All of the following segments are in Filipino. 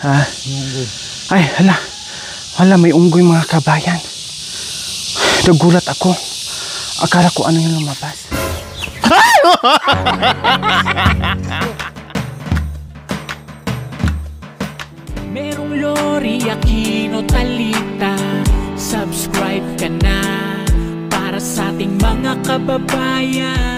Ha? Ay, hala. Hala, may unggoy mga kabayan. Nagulat ako. Akala ko ano yung lumabas. Merong Lori Aquino Talita. Subscribe ka na para sa ating mga kababayan.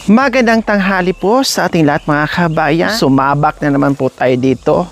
Magandang tanghali po sa ating lahat mga kabayan. Sumabak na naman po tayo dito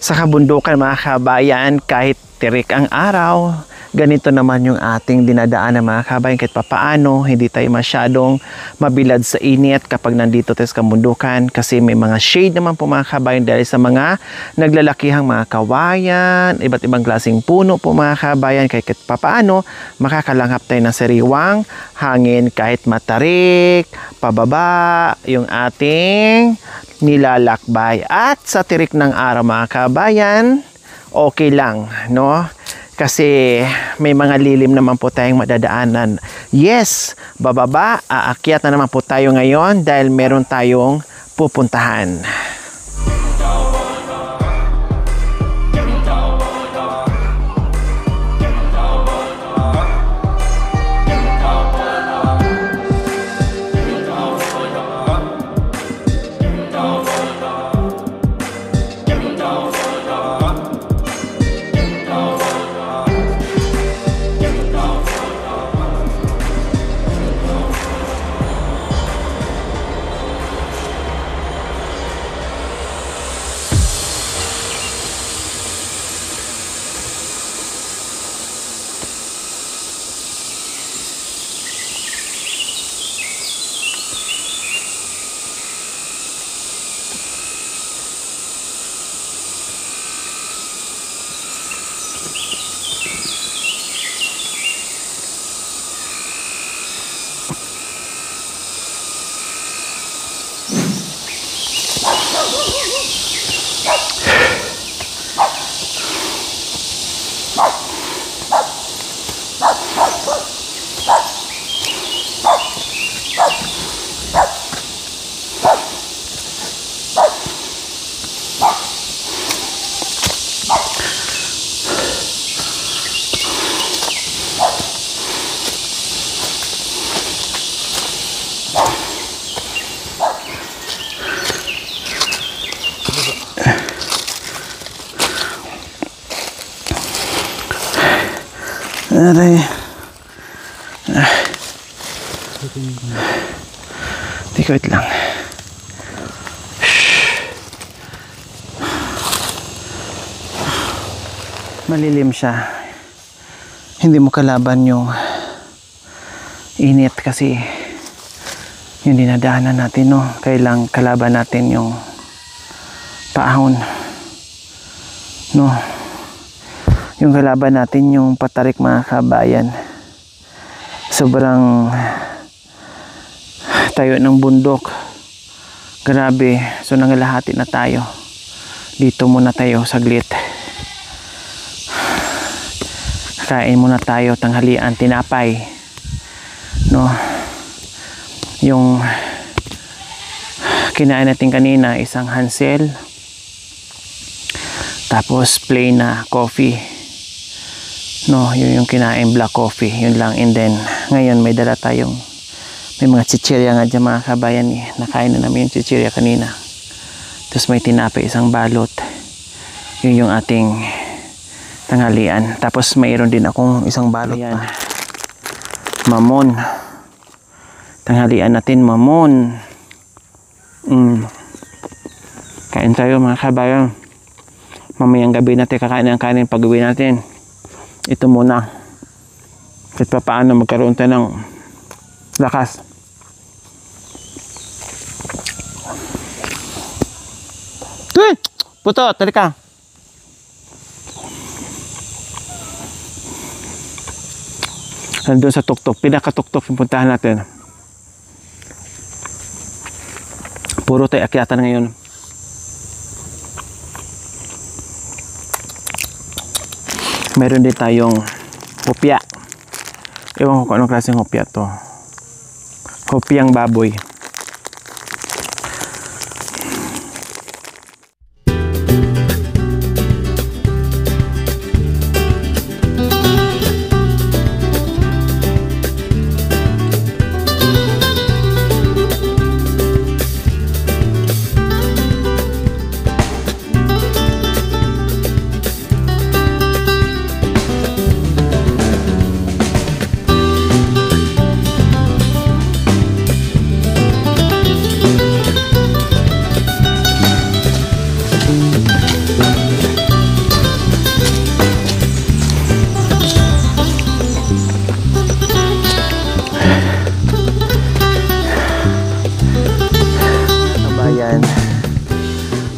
sa kabundukan mga kabayan. Kahit tirik ang araw, ganito naman yung ating dinadaan ng mga kabayan. Kahit papaano, hindi tayo masyadong mabilad sa init kapag nandito tayo sa kabundukan. Kasi may mga shade naman po mga kabayan dahil sa mga naglalakihang mga kawayan, iba't ibang klaseng puno po mga kabayan. Kahit papaano, makakalanghap tayo ng sariwang hangin kahit matarik, pababa yung ating nilalakbay. At sa tirik ng araw mga kabayan, okay lang, no? Kasi may mga lilim naman po tayong madadaanan. Yes, bababa, aakyat na naman po tayo ngayon dahil meron tayong pupuntahan. Aray. Wait lang. Malilim siya. Hindi mo kalaban yung init kasi yung dinadaanan natin, no? Kailang kalaban natin yung paahon, no? Yung kalaban natin yung patarik mga kabayan. Sobrang tayo ng bundok. Grabe. So nangalahati na tayo. Dito muna tayo saglit. Kain muna tayo tanghalian, tinapay. No. Yung kinain natin kanina, isang Hansel. Tapos plain na coffee. No, yun yung kinain, black coffee. Yun lang. And then, ngayon may dala tayong, may mga chichirya nga dyan mga kabayan eh. Nakain na namin yung chichirya kanina. Tapos may tinapay, isang balot. Yun yung ating tanghalian. Tapos mayroon din akong isang balot pa. Mamon. Tanghalian natin, mamon. Kain tayo mga kabayan. Mamayang gabi natin kakain ng kanin pag-uwi natin. Ito muna. Kahit pa paano magkaroon tayo ng lakas. Tuwi! Puto, talika. Nandun sa tuktok. Pinaka-tuktok yung puntahan natin. Puro tayo akyatan ngayon. Meron din tayong hopya. Ewan ko kung anong klaseng hopya to. Hopyang baboy.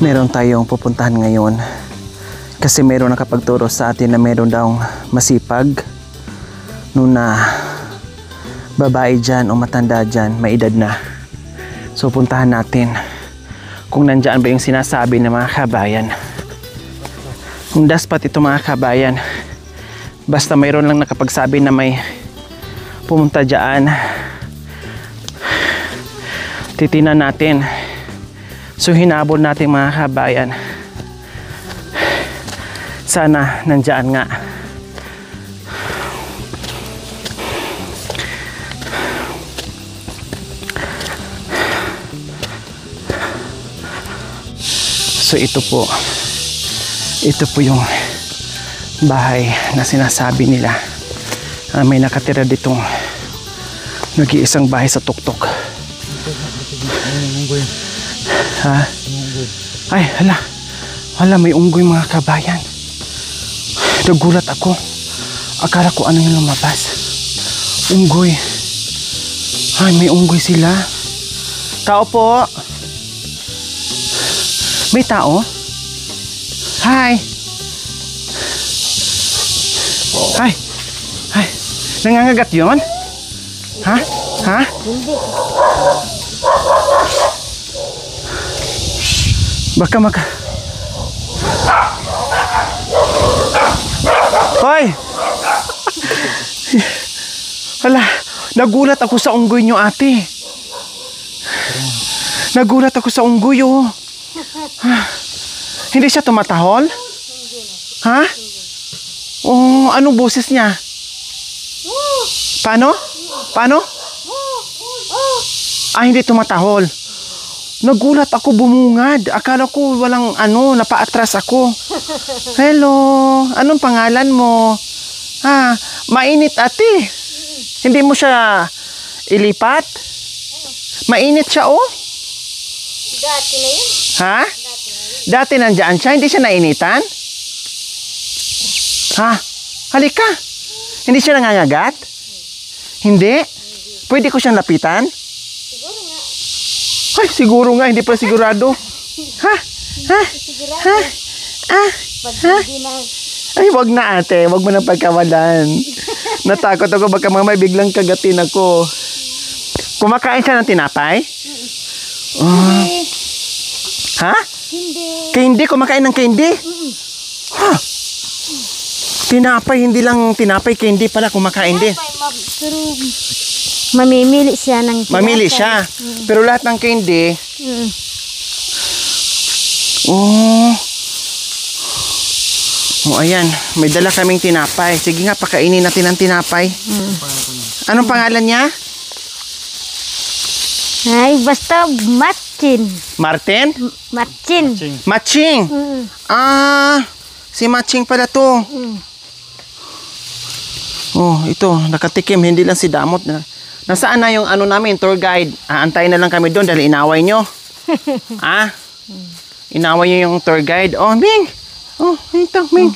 Meron tayong pupuntahan ngayon kasi meron nakapagturo sa atin na meron daw masipag na babae dyan o matanda dyan, may edad na. So puntahan natin kung nandyan ba yung sinasabi ng mga kabayan. Kung daspat ito mga kabayan, basta mayroon lang nakapagsabi na may pumunta dyan, titinan natin. So hinabol natin mga kabayan. Sana nandyan nga. So ito po yung bahay na sinasabi nila. May nakatira ditong nag-iisang bahay sa tuktok. Ha? Ay, hala, may unggoy mga kabayan. Nagulat ako. Akala ko ano yung lumabas. Unggoy. Ay, may unggoy sila. Tao po. May tao? Hi. Hi. Hi. Nangangagat yun? Ha? Ha? Hindi. Baka Hoy! Hala, nagulat ako sa unggoy nyo, ate. Nagulat ako sa unggoy, oh. Hindi siya tumatahol? Ha? Oh, anong boses niya? Paano? Paano? Ah, hindi tumatahol. Nagulat ako, bumungad. Akala ko walang napaatras ako. Hello, anong pangalan mo? Ha, mainit ate. Hindi mo siya ilipat? Mainit siya, oh. Dati na yun. Ha? Dati nandiyan siya, hindi siya nainitan? Ha? Halika. Hindi siya nangangagat? Hindi? Pwede ko siyang lapitan? Ay, siguro nga, hindi pa sigurado. Ha? Ha? Ha? Ha? Ay, wag na ate, wag mo na pagkawalan. Natakot ako, baka mamay biglang kagatin ako. Kumakain siya ng tinapay? Ha? Hindi. Candy? Kumakain ng candy? Ha? Tinapay, hindi lang tinapay, candy pala kumakain din. Pero mamimili siya ng tinapay. Mamili siya. Pero lahat ng candy, O, ayan. May dala kaming tinapay. Sige nga, pakainin natin ang tinapay. Anong pangalan niya? Ay, basta Matchin. Martin? Matchin. Matching. Si Matching pala to. Oh, ito, nakatikim. Hindi lang si Damot. Nasaan na yung ano namin, tour guide? Aantayin na lang kami doon dahil inaway nyo. Inaway nyo yung tour guide. Oh, Ming! Oh, ito, Ming.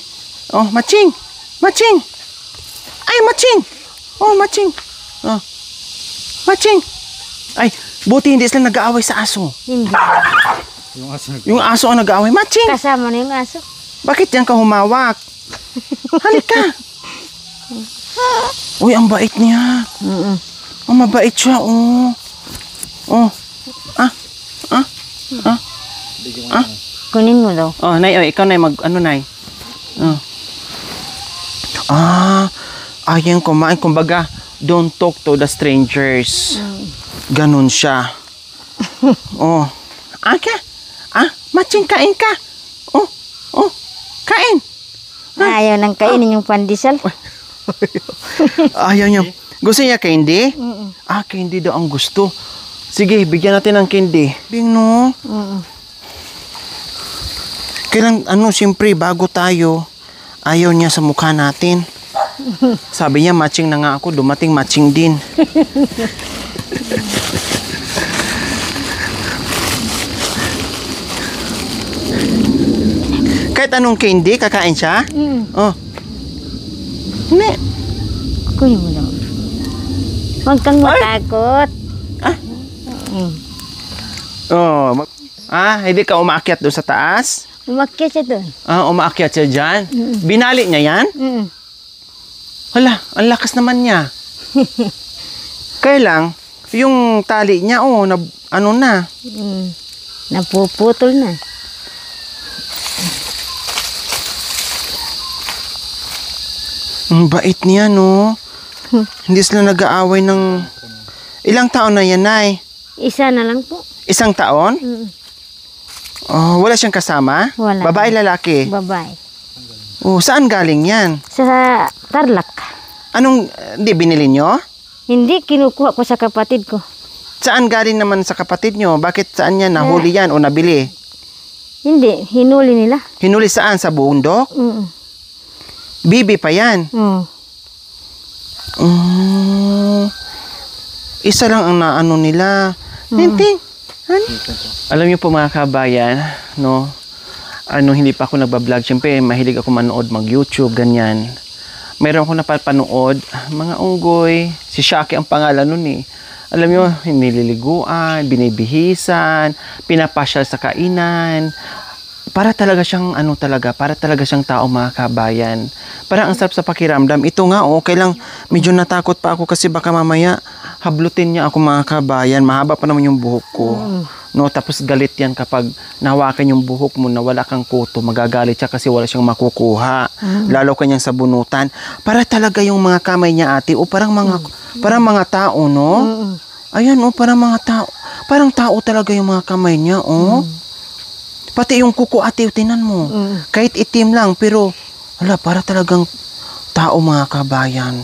Oh, Matching! Matching! Ay, Matching! Oh, Matching! Oh, Matching! Ay, buti hindi sila nag-aaway sa aso. Hindi. Yung aso ang nag-aaway. Matching! Kasama na yung aso. Bakit yan ka humawak? Halika! Uy, ang bait niya. Oh, mabait siya, oh. Oh. Kunin mo daw. Oh, Nay, oh, ikaw, Nay, ano, Nay? Oh. Ayang kumain. Kumbaga, don't talk to the strangers. Ganon siya. Oh. Matching, kain ka. Oh, kain. Ayaw nang kainin yung pandesal. Ayaw niya. Gusto niya candy? Candy daw ang gusto. Sige, bigyan natin ng candy. Bing, no? Kailan, siyempre, bago tayo, ayaw niya sa mukha natin. Sabi niya, matching na nga ako. Dumating matching din. Kahit anong candy, kakain siya? Oh. Hindi. Kunin mo daw. Huwag kang matakot. Hindi ka umaakyat doon sa taas? Umakyat siya doon. Umaakyat siya dyan? Binali niya yan? Hala, ang lakas naman niya. Kaya lang, yung tali niya, na. Napuputol na. Ang bait niya, no? Hindi sila nag-aaway ng... Ilang taon na yan, Nay? Isa na lang po. Isang taon? Oh, wala siyang kasama? Wala. Babae, lalaki? Babae. Oh, saan galing yan? Sa Tarlac. Hindi binili nyo? Hindi, kinukuha ko sa kapatid ko. Saan galing naman sa kapatid nyo? Bakit saan yan? Nahuli yan o nabili? Hindi, hinuli nila. Hinuli saan? Sa bundok? Bibi pa yan? Isa lang ang naano nila. Tinting. Alam niyo po mga kabayan, no? Hindi pa ako nagbablog. Siyempre, mahilig ako manood mag-YouTube, ganyan. Mayroon ako napapanood, mga unggoy. Si Shaki ang pangalan nun eh. Alam niyo, nililiguan, binibihisan, pinapasyal sa kainan. Para talaga siyang para talaga siyang tao, mga kabayan. Parang ang sarap sa pakiramdam. Ito nga, okay lang, medyo natakot pa ako kasi baka mamaya hablutin niya ako, mga kabayan. Mahaba pa naman yung buhok ko. No, tapos galit yan kapag nahawakan yung buhok mo na wala kang kuto. Magagalit siya kasi wala siyang makukuha. Lalo kanyang sabunutan. Para talaga yung mga kamay niya, ate, parang mga tao, no? Ayan, parang mga tao. Parang tao talaga yung mga kamay niya, Pati yung kuko, ate, tinan mo. Kahit itim lang, pero para talagang tao, mga kabayan.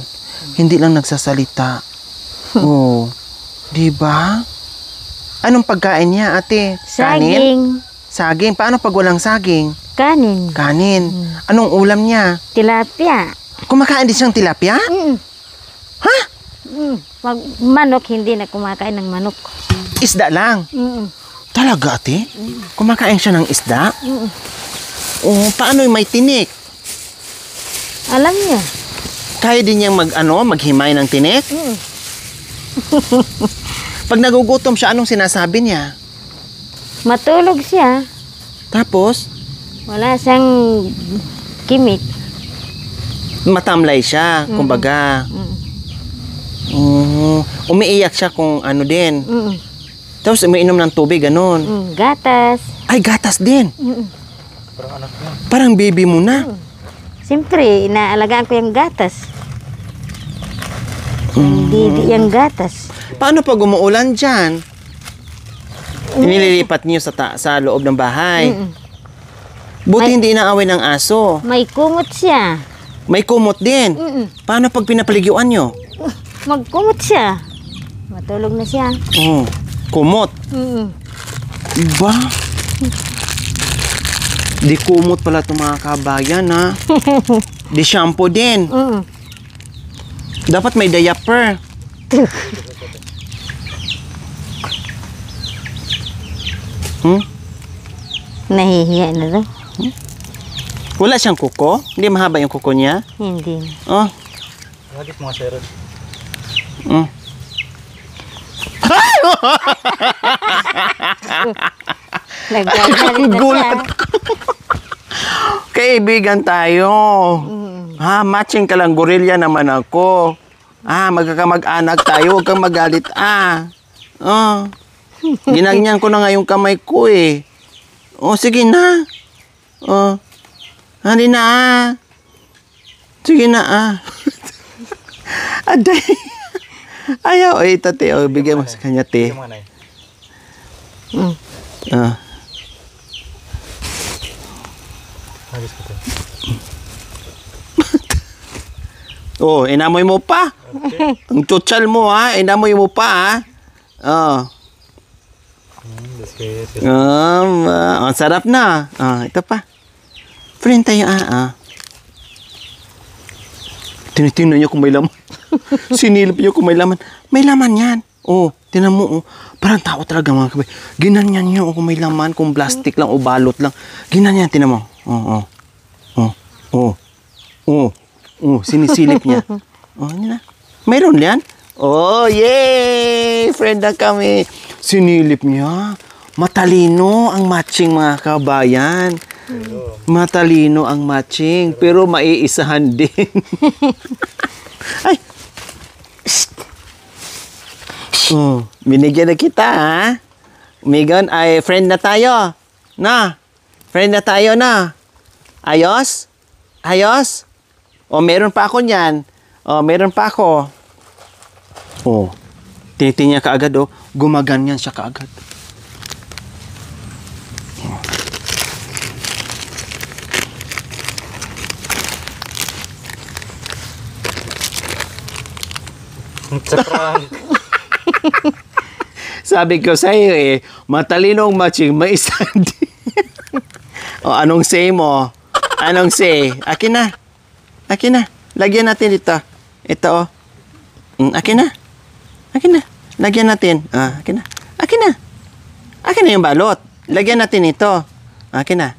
Hindi lang nagsasalita. Diba? Anong pagkain niya, ate? Saging. Saging? Paano pag walang saging? Kanin. Kanin. Anong ulam niya? Tilapia. Kumakain din siyang tilapia? Ha? Pag manok, hindi na kumakain ng manok. Isda lang? Talaga, ate? Kumakain siya ng isda? Paano yung may tinik? Alam niya. Kaya din niyang maghimay ng tinik? Pag nagugutom siya, anong sinasabi niya? Matulog siya. Tapos? Wala siyang kimik. Matamlay siya, kumbaga. Umiiyak siya kung din. Tapos umiinom ng tubig, ganun. Gatas. Ay, gatas din. Parang anak niya. Parang baby mo na. Siyempre, inaalagaan ko yung gatas. Hindi yung gatas. Paano pag umuulan dyan? Inililipat niyo sa loob ng bahay. Buti hindi inaaway ng aso. May kumot siya. May kumot din. Paano pag pinapaligyan nyo? Magkumot siya. Matulog na siya. Oh, kumot. Ba? Di kumot pala itong mga kabayan, ha? Di shampoo din. Dapat may diaper. Nahihiya na daw. Wala siyang kuko? Hindi mahaba yung kuko niya? Hindi. Oh. Lagit mga sirot. Nagagalit na siya. Gulat Kaibigan tayo. Ha, matching ka lang. Gorilla naman ako. Magkakamag-anak tayo. Huwag kang magalit, Ginanyan ko na nga yung kamay ko, eh. Sige na. Hindi na, Sige na, Aday. Ayaw, tate. Bigyan mo sa kanya, te. Mga nay. Lagis ko to. Inamoy mo pa. Ang tsotsal mo, Inamoy mo pa, Ang sarap na. Ito pa. Friend tayo, Tinitingnan niyo kung may laman. Sinilip niyo kung may laman. May laman yan. Tinan mo, parang tao talaga mga kabay. Ginanyan niyo kung may laman, kung plastic lang o balot lang. Ginanyan, tinan mo. Sinisilip niya. Yun na. Mayroon yan? Yay! Friend na kami. Sinilip niya. Matalino ang matching, mga kabayan. Matalino ang matching, pero maiisahan din. Ay! Binigyan na kita, Megan, ay friend na tayo. Friend na tayo na. Ayos? Ayos? Meron pa ako niyan. Meron pa ako. Tinitingnan niya kaagad, gumaganyan siya kaagad. Sabi ko sa iyo, matalinong matching, may isang din. Anong say mo? Anong say? Akin na. Akin na. Lagyan natin dito. Ito, Akin na. Akin na. Lagyan natin. Akin na. Akin na. Akin na yung balot. Lagyan natin ito. Akin na.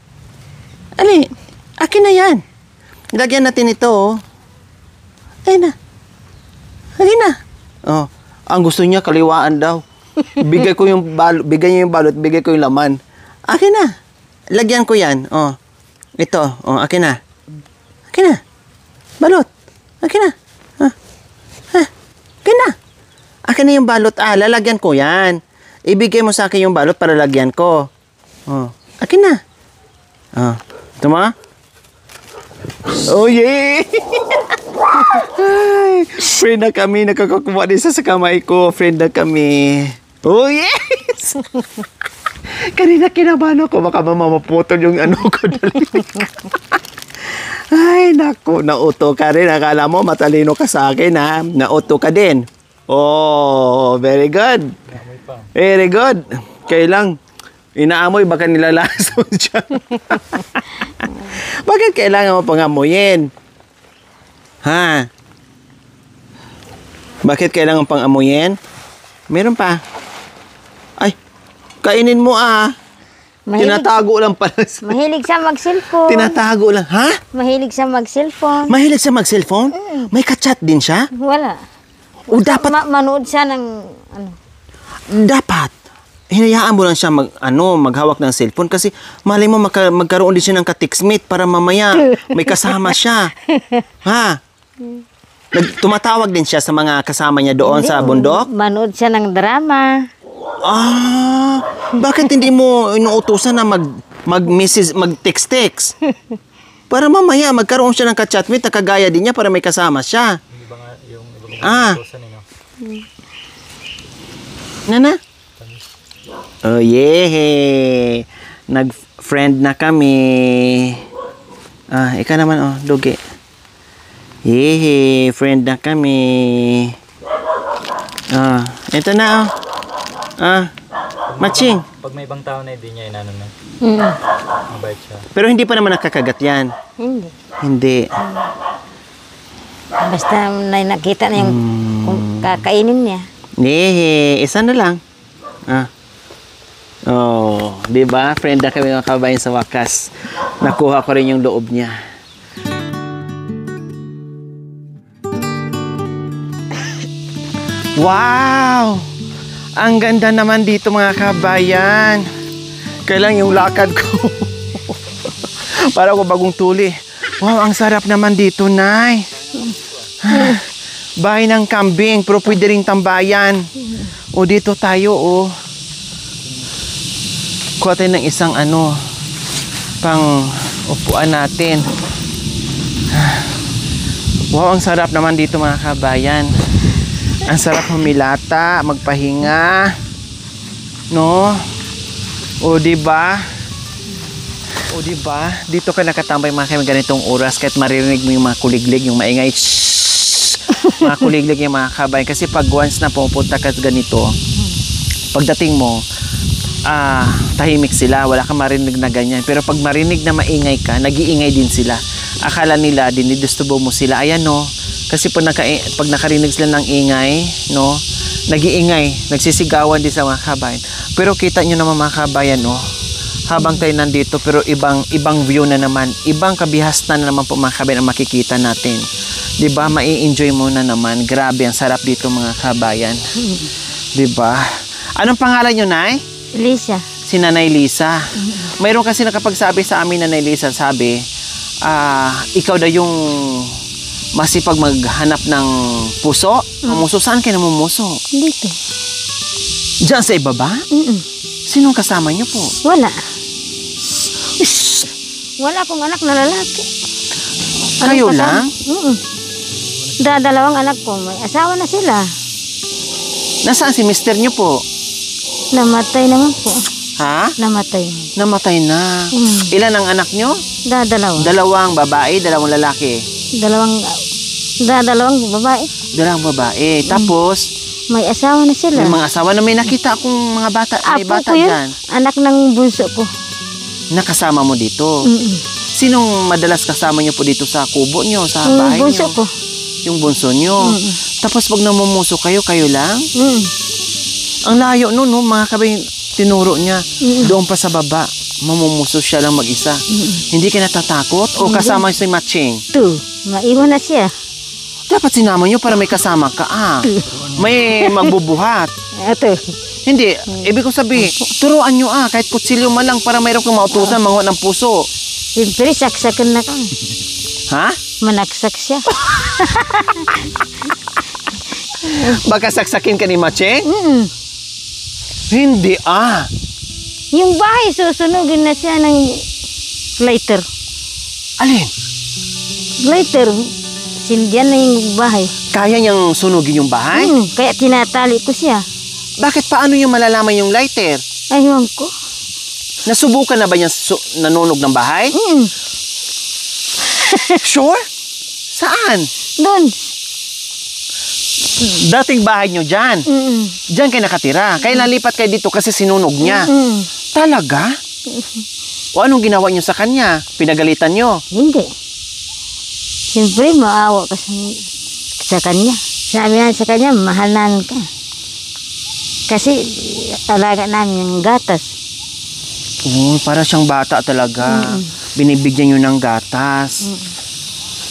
Ali, akin na yan. Lagyan natin ito, Ayun na. Akin na. Ang gusto niya, kaliwaan daw. Bigay ko yung balot, bigay niya yung balot, bigay ko yung laman. Akin na. Lagyan ko yan. Ito. Akin na. Akin na. Balot. Akin na. Akin na. Akin na yung balot. Lalagyan ko yan. Ibigay mo sa akin yung balot para lagyan ko. Akin na. Ito mo? Yay! Ay, friend na kami. Nakakakuha din sa kamay ko. Friend na kami. Yes! Kanina kinabahan ako. Baka mamaputol yung ko. Ay, naku. Nauto ka rin. Akala mo matalino ka sa akin, Nauto ka din. Very good. Very good. Kailang inaamoy, baka nilalason siya. Bakit kailangan mo pangamuyin? Bakit kailangan pang-amuyin? Meron pa. Ay, kainin mo, Tinatago lang pala. Mahilig siya mag-cellphone. Tinatago lang. Mahilig siya mag-cellphone. Mahilig siya mag-cellphone? May ka-chat din siya? Wala. Dapat manood siya ng Dapat hinayaan mo lang siya maghawak ng cellphone kasi malay mo magkaroon din siya ng ka-textmate para mamaya may kasama siya. Tumatawag din siya sa mga kasama niya doon sa bundok? Manood siya ng drama. Bakit hindi mo inuutusan na mag-text-text? Para mamaya magkaroon siya ng ka-chatmate na kagaya din niya para may kasama siya. Hindi ba nga yung ibang utusan ninyo? Nana? Yeah. Nag-friend na kami. Ikaw naman, oh, dugi. Hehe, friend na kami. Ito na, oh. Matching. Pag may ibang tao na, hindi niya inano na. Mabait siya. Pero hindi pa naman nakakagat yan. Hindi. Hindi. Basta may nakita na yung kung kakainin niya. Hehe, isa na lang. Oh, di ba? Friend na kami mga kabayan sa wakas. Nakuha ko rin yung loob niya. Wow! Ang ganda naman dito mga kabayan. Kailang yung lakad ko. Para ko bagong tuli. Wow, ang sarap naman dito, Nay. Bahay ng kambing, pero pwede rin tambayan. O dito tayo, oh. Kuha tayo ng isang pang upuan natin. Wow, ang sarap naman dito mga kabayan. Ang sarap humilata, magpahinga. No? O diba? O diba? Dito ka nakatambay mga kaibigan ganitong oras kahit maririnig mo yung mga kuliglig, yung maingay. Mga kuliglig yung mga kabayan. Kasi pag once na pupunta ka ganito, pagdating mo, tahimik sila, wala kang marinig na ganyan. Pero pag marinig na maingay ka, nag-iingay din sila. Akala nila, dinidistubo mo sila. Ayan, no? Kasi pag nakarinig sila ng ingay, no? Nag-iingay, nagsisigawan din sa mga kabayan. Pero kita nyo naman mga kabayan, no? Habang tayo nandito, pero ibang view na naman, ibang kabihasnan na naman po mga kabayan ang makikita natin. Diba? Mai-enjoy mo na naman. Grabe, ang sarap dito mga kabayan. Diba? Anong pangalan nyo, Nay? Lisa. Si Nanay Lisa. Mayroon kasi nakapagsabi sa amin, Nanay Lisa, sabi, ikaw daw yung masipag maghanap ng puso. Mamuso, saan kayo namumuso? Dito. Diyan sa ibaba? Sinong kasama niyo po? Wala. Wala akong anak na lalaki. Kayo lang? Dalawang anak ko, may asawa na sila. Nasaan si mister niyo po? Namatay naman po. Ha? Namatay. Namatay na. Ilan ang anak niyo? Dalawa. Dalawang babae, dalawang lalaki. Dalawang babae. Dalawang babae. Tapos, may asawa na sila. may mga asawa na may nakita akong mga bata. May Apo bata ko yun. dyan. Anak ng bunso ko. Nakasama mo dito. Sinong madalas kasama niyo po dito sa kubo niyo, sa bahay niyo? Bunso ko. Yung bunso niyo. Tapos pag namumuso kayo lang? Ang layo nun, no? Mga kabay, tinuro niya. Doon pa sa baba, mamumuso siya lang mag-isa. Hindi ka natatakot? O kasama si Matching? Maiwan na siya. Dapat sinama niyo para may kasama ka, May magbubuhat. Ito. Hindi, ibig ko sabihin, turuan niyo, kahit kutsilyo man lang para mayroon kang mautusan, manguha ng puso. Siyempre, saksakan na ka. Ha? Manaksak siya. Baka saksakin ka ni Matching? Hindi, Yung bahay, susunugin na siya ng lighter. Alin? Lighter. Sindihan na yung bahay. Kaya niyang sunugin yung bahay? Kaya tinatali ko siya. Bakit paano niyo malalaman yung lighter? Aywan ko. Nasubukan na ba niya nanunog ng bahay? Sure? Saan? Doon. Dating bahay niyo dyan. Dyan kayo nakatira. Kaya nalipat kayo dito kasi sinunog niya. Talaga? O anong ginawa niyo sa kanya? Pinagalitan niyo? Hindi. Siyempre, maawa ka sa kanya. Sabi nga sa kanya, mahalan ka. Kasi alaga namin yung gatas. Para siyang bata talaga. Binibigyan niyo ng gatas.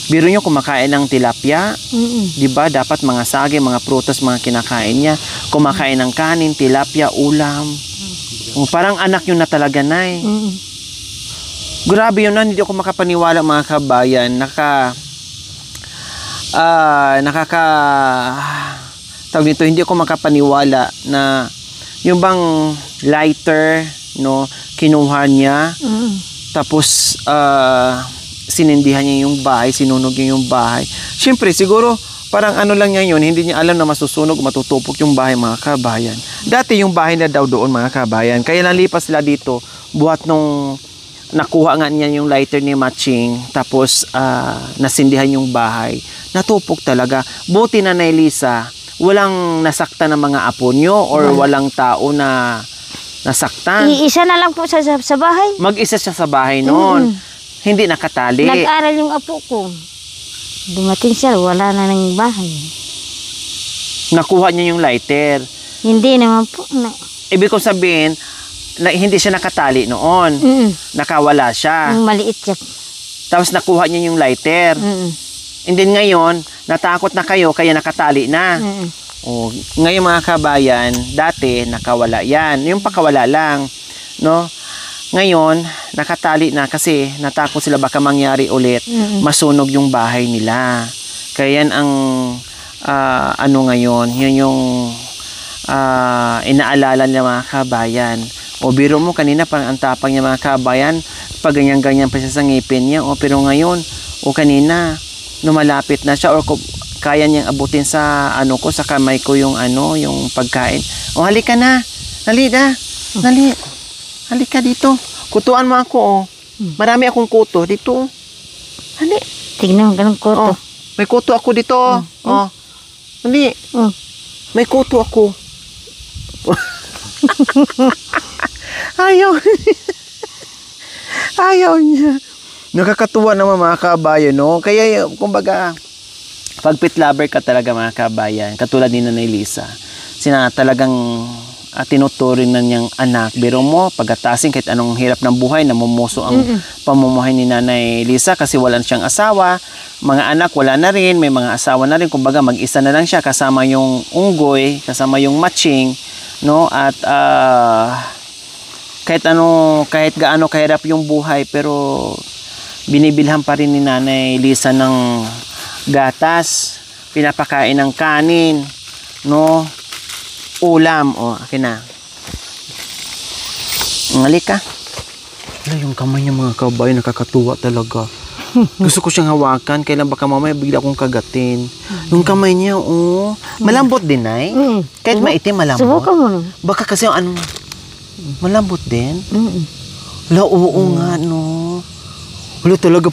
Biro niyo kumakain ng tilapia. Diba? Dapat mga sage, mga prutas, mga kinakain niya. Kumakain ng kanin, tilapia, ulam. Parang anak niyo na talaga, Nay. Grabe yun, hindi ako makapaniwala mga kabayan. Tawag nito, hindi ako makapaniwala na yung bang lighter, no, kinuha niya, tapos sinindihan niya yung bahay, sinunog niya yung bahay. Siyempre, siguro, parang ano lang niya yun, hindi niya alam na masusunog, matutupok yung bahay mga kabayan. Dati yung bahay na daw doon mga kabayan, kaya nalipas sila dito buhat nung nakuha nga niya yung lighter ni Matching, tapos nasindihan yung bahay, natupok talaga. Buti na Lisa, walang nasaktan ng mga apo nyo or walang tao na nasaktan. Iisa na lang po sa bahay. Mag-isa siya sa bahay noon. Hindi nakatali. Nag-aral yung apo ko. Dumating siya, wala na ng bahay. Nakuha niya yung lighter. Hindi naman po. Ibig kong sabihin, hindi siya nakatali noon. Nakawala siya. Yung maliit siya. Tapos nakuha niya yung lighter. And then ngayon, natakot na kayo, kaya nakatali na. O, ngayon mga kabayan, dati nakawala yan. Yung pakawala lang. No? Ngayon, nakatali na kasi natakot sila baka mangyari ulit. Masunog yung bahay nila. Kaya yan ang ano ngayon, yun yung inaalala ng mga kabayan. O biro mo kanina parang ang tapang niya mga kabayan, pag ganyan-ganyan pa siya sa ngipin niya. O pero ngayon, o kanina, lumalapit na siya or kaya niyang abutin sa ano ko, sa kamay ko yung ano, yung pagkain. O halika na, halika, halika dito. Kutuan mo ako, o. Marami akong kuto dito. Hali. Tignan mo, ganun kuto. Oh, may kuto ako dito. Oh. Hali. May kuto ako. Ayaw. Ayaw niya. Nakakatuwa naman mga kabayan, no? Kaya, kumbaga, pag pet lover ka talaga mga kabayan, katulad ni Nanay Lisa, talagang tinuturing na niyang anak. Biro mo, pagkatasin kahit anong hirap ng buhay, namumuso ang pamumuhay ni Nanay Lisa kasi wala siyang asawa. Mga anak, wala na rin. May mga asawa na rin. Kumbaga, mag-isa na lang siya kasama yung unggoy, kasama yung Matching, no? At kahit gaano kahirap yung buhay, pero binibilhan pa rin ni Nanay Lisa ng gatas, pinapakain ng kanin, no? Ulam, akin na. Halika. Yung kamay niya mga kabayan, nakakatuwa talaga. Gusto ko siyang hawakan, kailan baka mamaya bigla akong kagatin. Yung kamay niya, malambot din, Nay. Kahit maitim, malambot. Subukan mo. Baka kasi malambot din. Wala, oo nga, no. Wala talaga,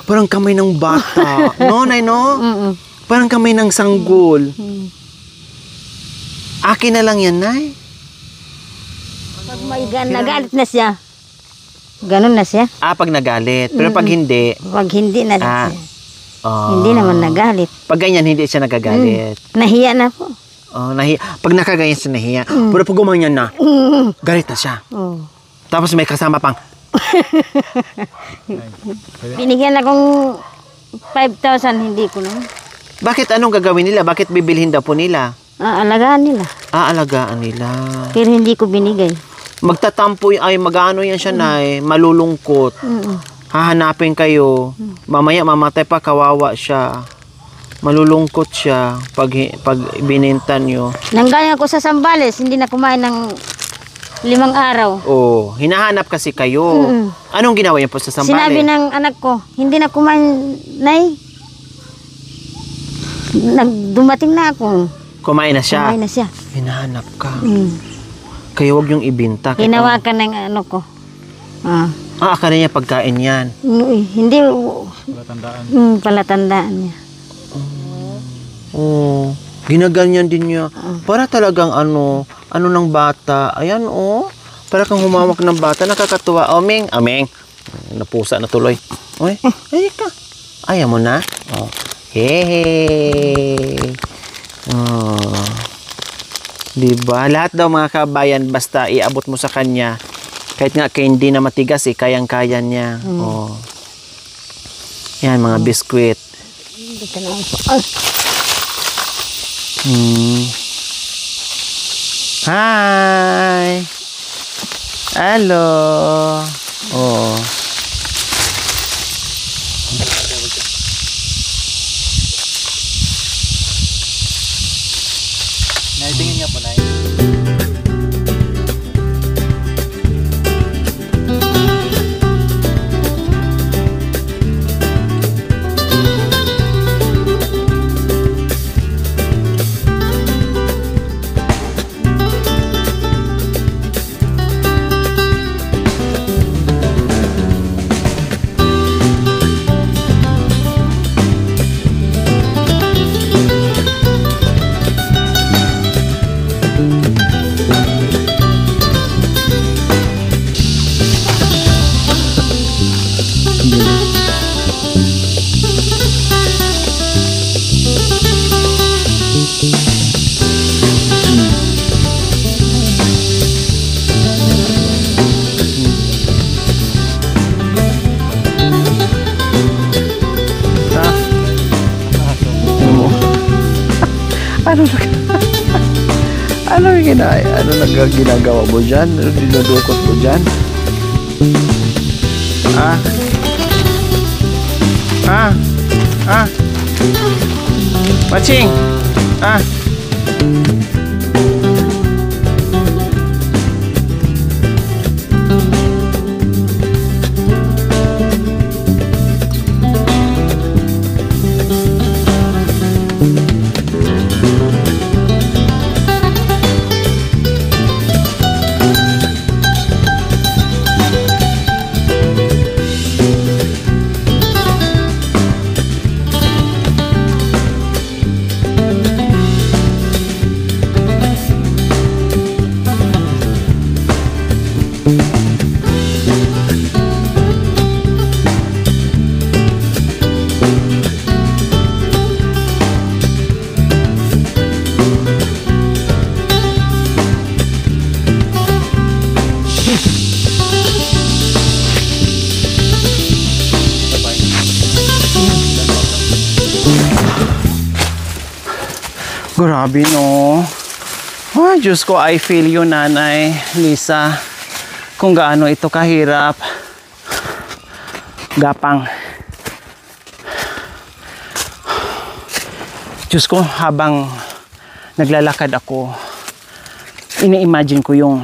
parang kamay ng bata. No, Nay, no? Parang kamay ng sanggol. Akin na lang yan, Nay. Pag may nagalit na siya, ganun na siya. Pag nagalit. Pero pag hindi. Pag hindi na siya. Hindi naman nagalit. Pag ganyan, hindi siya nagagalit. Nahiya na po. Nahiya. Pag nakaganyan siya, nahiya. Pero pag gumanyan na, galit na siya. Tapos may kasama pang, binigyan akong 5,000, hindi ko na. bakit anong gagawin nila? Bakit bibilhin daw po nila? Alagaan nila. Alagaan nila. Pero hindi ko binigay. Magtatampo, mag-ano yan siya, Nay, malulungkot. Hahanapin kayo. Mamaya mamatay pa, kawawa siya. Malulungkot siya pag bininta nyo. Nanggaling ako sa Sambales, hindi na kumain ng 5 araw. Hinahanap kasi kayo. Anong ginawa niyo po sa Sambales? Sinabi ng anak ko, hindi na kumain, Nay. Dumating na ako. Kumain na siya? Kumain na siya. Hinahanap ka. Kaya huwag yung ibinta. Hinawakan ng ano ko. Akala niya pagkain yan. Hindi. Palatandaan. Palatandaan niya. Ginaganyan din niya. Para talagang ano ng bata. Ayan, para kang humawak ng bata. Nakakatuwa. Aming. Napusa na tuloy. Ay ka. Ayaw mo na? Hey. Diba? Lahat daw mga kabayan, basta iabot mo sa kanya. Kahit nga hindi na matigas, kayang-kaya niya. Yan, mga biskwit. Dito na ako. Hi! Hello! Naitingin niya po, Nay. Ano yung ginagawa mo dyan? Ano dinudukot mo dyan? Ah? Ah? Ah? Maching! Ah? Grabe no. Ay, Diyos ko, I feel you, Nanay Lisa. Kung gaano ito kahirap. Gapang. Diyos ko, habang naglalakad ako, ini-imagine ko yung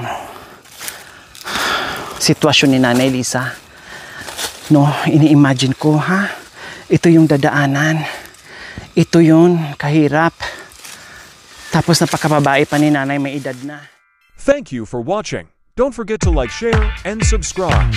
sitwasyon ni Nanay Lisa. No, ini-imagine ko, ha? Ito yung dadaanan. Ito yung kahirap. Tapos napakababae pa ni Nanay, may edad na. Thank you for watching. Don't forget to like, share, and subscribe.